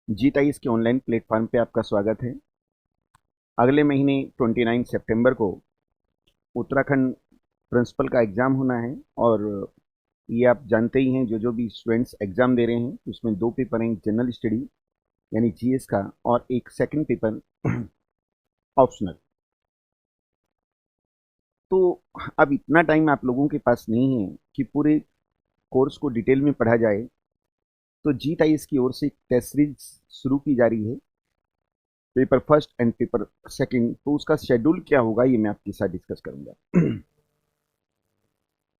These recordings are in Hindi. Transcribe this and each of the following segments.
जी टाइस के ऑनलाइन प्लेटफॉर्म पे आपका स्वागत है। अगले महीने 29 सितंबर को उत्तराखंड प्रिंसिपल का एग्ज़ाम होना है और ये आप जानते ही हैं, जो भी स्टूडेंट्स एग्ज़ाम दे रहे हैं उसमें दो पेपर हैं, जनरल स्टडी यानी जीएस का और एक सेकंड पेपर ऑप्शनल। तो अब इतना टाइम आप लोगों के पास नहीं है कि पूरे कोर्स को डिटेल में पढ़ा जाए। तो जी टाइस की ओर से एक टेस्ट सीरीज शुरू की जा रही है, paper first and paper second. तो उसका शेड्यूल क्या होगा ये मैं आपके साथ डिस्कस करूंगा।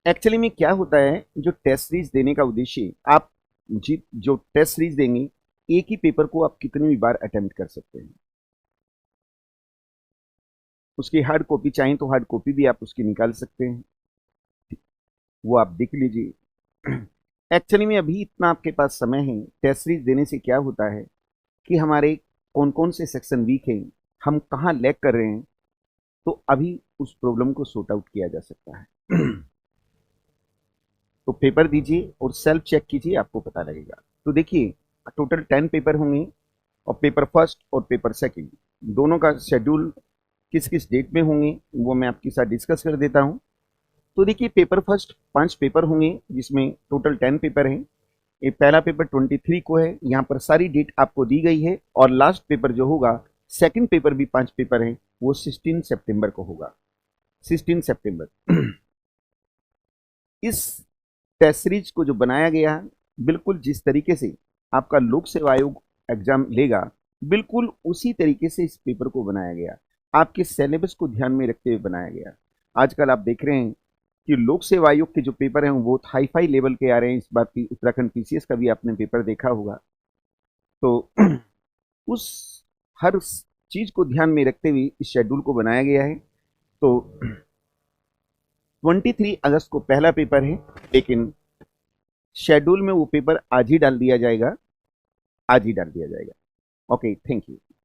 एक्चुअली में क्या होता है, जो टेस्ट सीरीज देने का उद्देश्य, आप जो टेस्ट सीरीज देंगे एक ही पेपर को आप कितनी भी बार अटेम्प्ट कर सकते हैं। उसकी हार्ड कॉपी चाहें तो हार्ड कॉपी भी आप उसकी निकाल सकते हैं, वो आप देख लीजिए। एक्चुअली में अभी इतना आपके पास समय है, टेस्ट सीरीज देने से क्या होता है कि हमारे कौन कौन से सेक्शन वीक हैं, हम कहाँ लैग कर रहे हैं, तो अभी उस प्रॉब्लम को सॉर्ट आउट किया जा सकता है। तो पेपर दीजिए और सेल्फ चेक कीजिए, आपको पता लगेगा। तो देखिए, टोटल 10 पेपर होंगे और पेपर फर्स्ट और पेपर सेकंड दोनों का शेड्यूल किस किस डेट में होंगे वो मैं आपके साथ डिस्कस कर देता हूं। तो देखिए, पेपर फर्स्ट 5 पेपर होंगे जिसमें टोटल 10 पेपर हैं। ये पहला पेपर 23 को है, यहाँ पर सारी डेट आपको दी गई है। और लास्ट पेपर जो होगा, सेकंड पेपर भी 5 पेपर हैं, वो 16 सितंबर को होगा। 16 सितंबर। इस टेस्ट सीरीज को जो बनाया गया है, बिल्कुल जिस तरीके से आपका लोक सेवा आयोग एग्जाम लेगा, बिल्कुल उसी तरीके से इस पेपर को बनाया गया, आपके सिलेबस को ध्यान में रखते हुए बनाया गया। आजकल आप देख रहे हैं कि लोक सेवा आयोग के जो पेपर हैं वो हाई फाई लेवल के आ रहे हैं। इस बात की उत्तराखंड पीसीएस का भी आपने पेपर देखा होगा। तो उस हर चीज को ध्यान में रखते हुए इस शेड्यूल को बनाया गया है। तो 23 अगस्त को पहला पेपर है, लेकिन शेड्यूल में वो पेपर आज ही डाल दिया जाएगा, आज ही डाल दिया जाएगा। Okay, thank you.